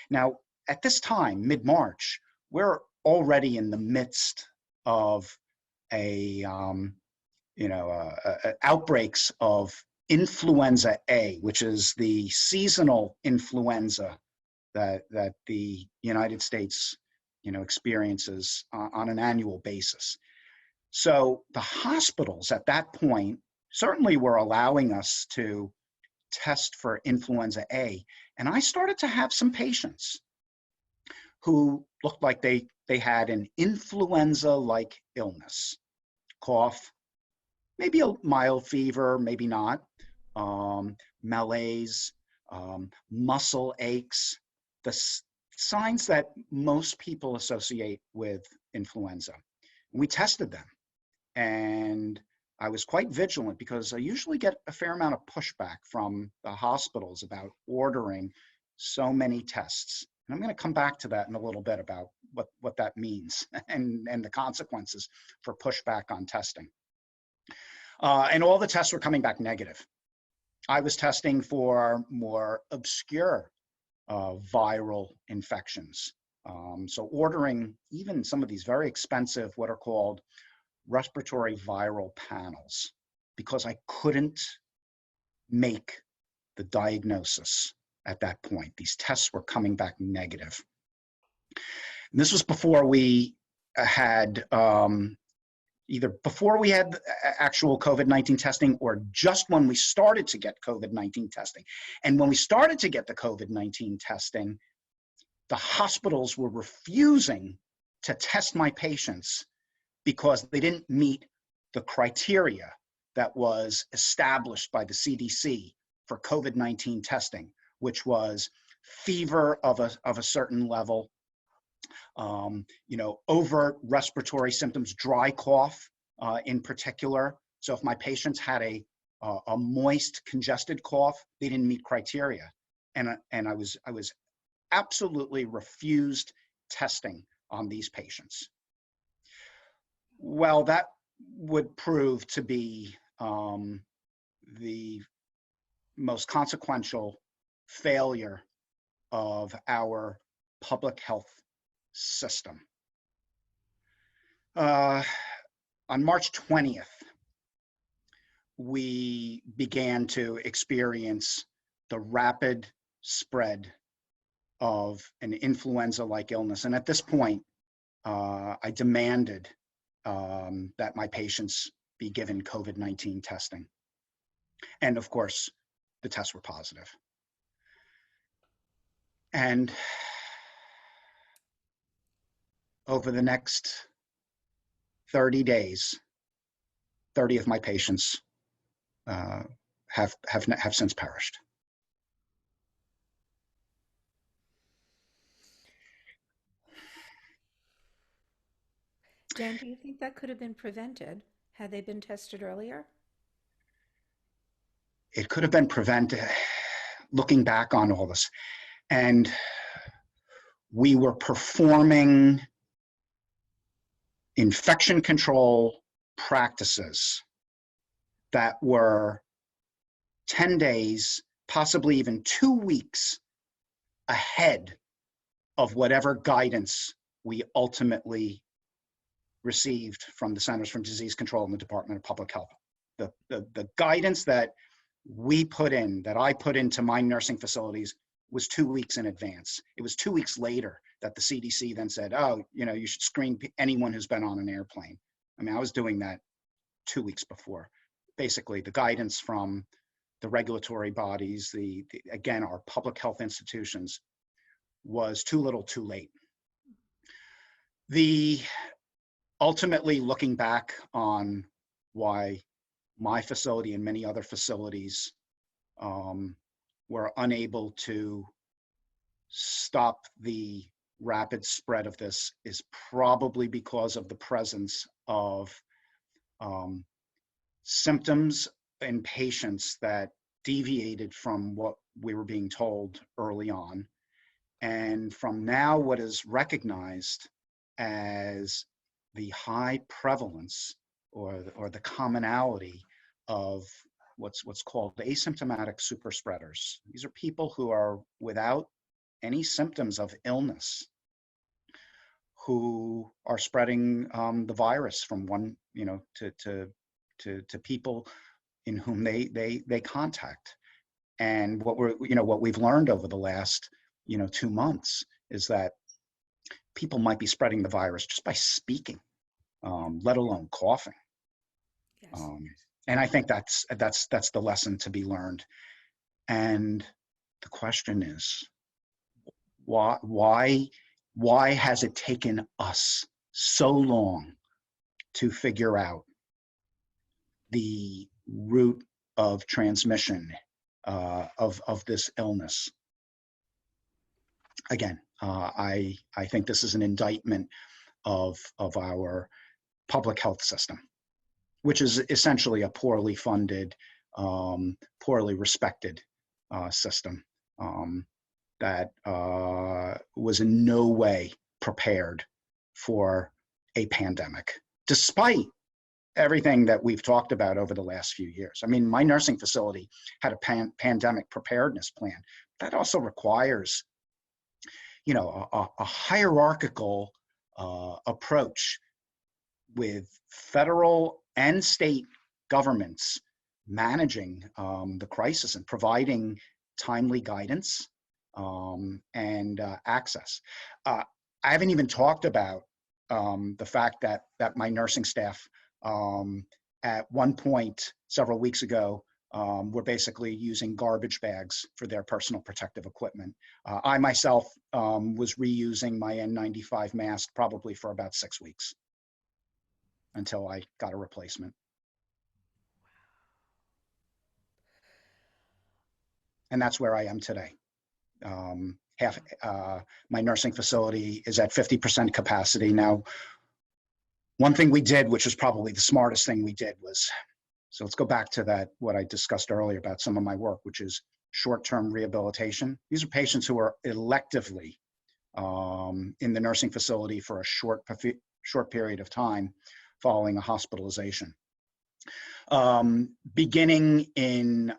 Now, at this time, mid-March, we're already in the midst of outbreaks of influenza A, which is the seasonal influenza that the United States, experiences on an annual basis. So the hospitals at that point certainly were allowing us to test for influenza A. And I started to have some patients who looked like they had an influenza-like illness, cough, maybe a mild fever, maybe not, malaise, muscle aches, the signs that most people associate with influenza. We tested them, and I was quite vigilant because I usually get a fair amount of pushback from the hospitals about ordering so many tests. And I'm going to come back to that in a little bit about what that means and the consequences for pushback on testing. And all the tests were coming back negative. I was testing for more obscure viral infections. So ordering even some of these very expensive, what are called respiratory viral panels, because I couldn't make the diagnosis at that point. These tests were coming back negative. And this was before we had either before we had actual COVID-19 testing or just when we started to get COVID-19 testing. And when we started to get the COVID-19 testing, the hospitals were refusing to test my patients because they didn't meet the criteria that was established by the CDC for COVID-19 testing, which was fever of a certain level, overt respiratory symptoms, dry cough in particular. So if my patients had a moist, congested cough, they didn't meet criteria, and I was absolutely refused testing on these patients. Well, that would prove to be the most consequential failure of our public health system. On March 20th, we began to experience the rapid spread of an influenza-like illness. And at this point, I demanded that my patients be given COVID-19 testing. And of course, the tests were positive. And over the next 30 days, 30 of my patients have since perished. Dan, do you think that could have been prevented had they been tested earlier? It could have been prevented, looking back on all this. And we were performing infection control practices that were 10 days, possibly even 2 weeks ahead of whatever guidance we ultimately received from the Centers for Disease Control and the Department of Public Health. The guidance that we put in, that I put into my nursing facilities, was 2 weeks in advance. It was 2 weeks later that the CDC then said, oh, you should screen anyone who's been on an airplane. I mean, I was doing that 2 weeks before. Basically, the guidance from the regulatory bodies, again, our public health institutions, was too little, too late. Ultimately, looking back on why my facility and many other facilities were unable to stop the rapid spread of this is probably because of the presence of symptoms in patients that deviated from what we were being told early on. And from now what is recognized as the high prevalence or the commonality of what's called asymptomatic super spreaders. These are people who are without any symptoms of illness who are spreading the virus from one, to people in whom they contact. And what we've learned over the last 2 months is that people might be spreading the virus just by speaking, let alone coughing. Yes. And I think that's the lesson to be learned. And the question is, why has it taken us so long to figure out the root of transmission of this illness? Again, I think this is an indictment of our public health system, which is essentially a poorly funded, poorly respected system that was in no way prepared for a pandemic, despite everything that we've talked about over the last few years. I mean, my nursing facility had a pandemic preparedness plan. That also requires, a hierarchical approach with federal and state governments managing the crisis and providing timely guidance and access. I haven't even talked about the fact that my nursing staff at one point several weeks ago were basically using garbage bags for their personal protective equipment. I myself was reusing my N95 mask probably for about 6 weeks until I got a replacement. And that's where I am today. My nursing facility is at 50% capacity. Now, one thing we did, which was probably the smartest thing we did, was, so let's go back to what I discussed earlier about some of my work, which is short-term rehabilitation. These are patients who are electively in the nursing facility for a short period of time following a hospitalization. Beginning in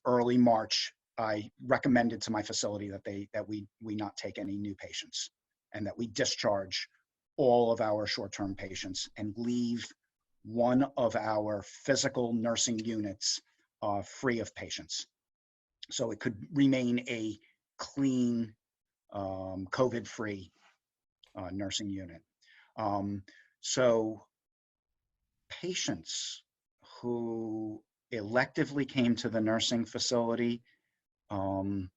early March, I recommended to my facility that we not take any new patients and that we discharge all of our short-term patients and leave one of our physical nursing units free of patients. So it could remain a clean, COVID-free nursing unit. So patients who electively came to the nursing facility, would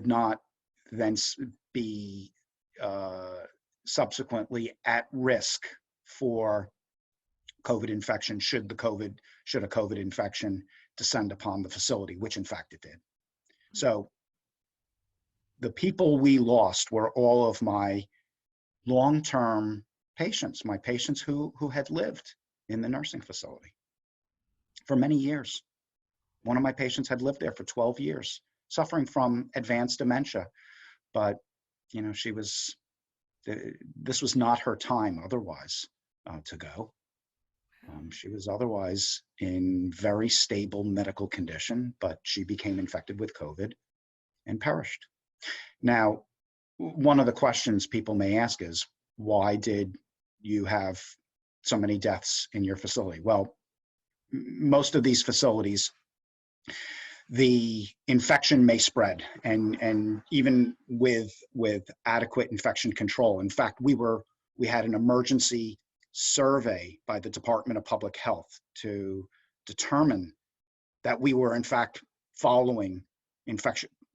not then be subsequently at risk for COVID infection should a COVID infection descend upon the facility, which in fact it did. So the people we lost were all of my long-term patients, my patients who had lived in the nursing facility for many years. One of my patients had lived there for 12 years, suffering from advanced dementia, but this was not her time otherwise to go. She was otherwise in very stable medical condition, but she became infected with COVID and perished. Now, one of the questions people may ask is, why did you have so many deaths in your facility? Well, most of these facilities, the infection may spread, and even with adequate infection control. In fact, we had an emergency survey by the Department of Public Health to determine that we were in fact following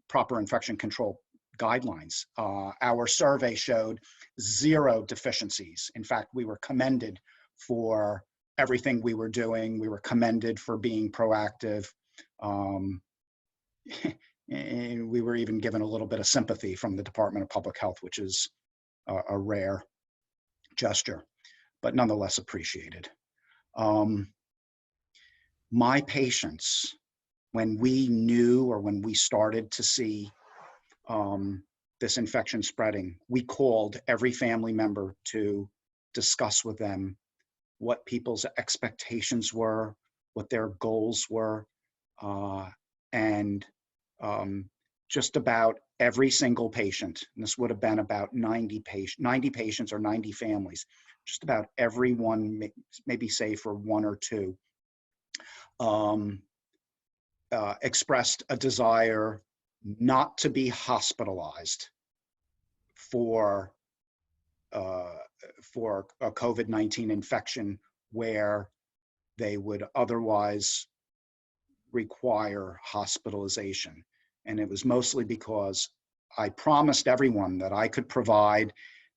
proper infection control guidelines. Our survey showed 0 deficiencies. In fact, we were commended for everything we were doing. We were commended for being proactive. And we were even given a little bit of sympathy from the Department of Public Health, which is a rare gesture, but nonetheless appreciated. My patients, when we knew or when we started to see this infection spreading, we called every family member to discuss with them what people's expectations were, what their goals were, and just about every single patient, and this would have been about 90 patients or 90 families, just about everyone, maybe say for one or two, expressed a desire not to be hospitalized for a COVID-19 infection where they would otherwise require hospitalization. And it was mostly because I promised everyone that I could provide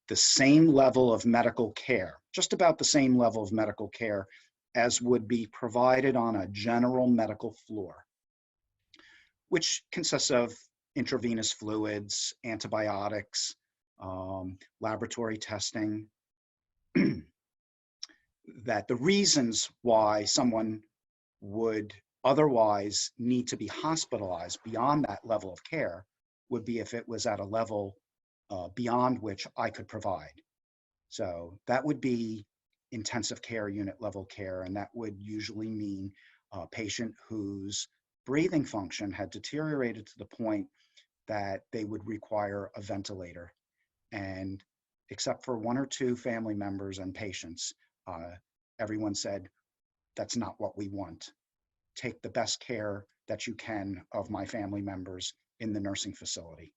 the same level of medical care, just about the same level of medical care as would be provided on a general medical floor, which consists of intravenous fluids, antibiotics, laboratory testing, that the reasons why someone would otherwise need to be hospitalized beyond that level of care would be if it was at a level beyond which I could provide. So that would be intensive care unit level care, and that would usually mean a patient whose breathing function had deteriorated to the point that they would require a ventilator. And except for one or two family members and patients, everyone said, that's not what we want. Take the best care that you can of my family members in the nursing facility.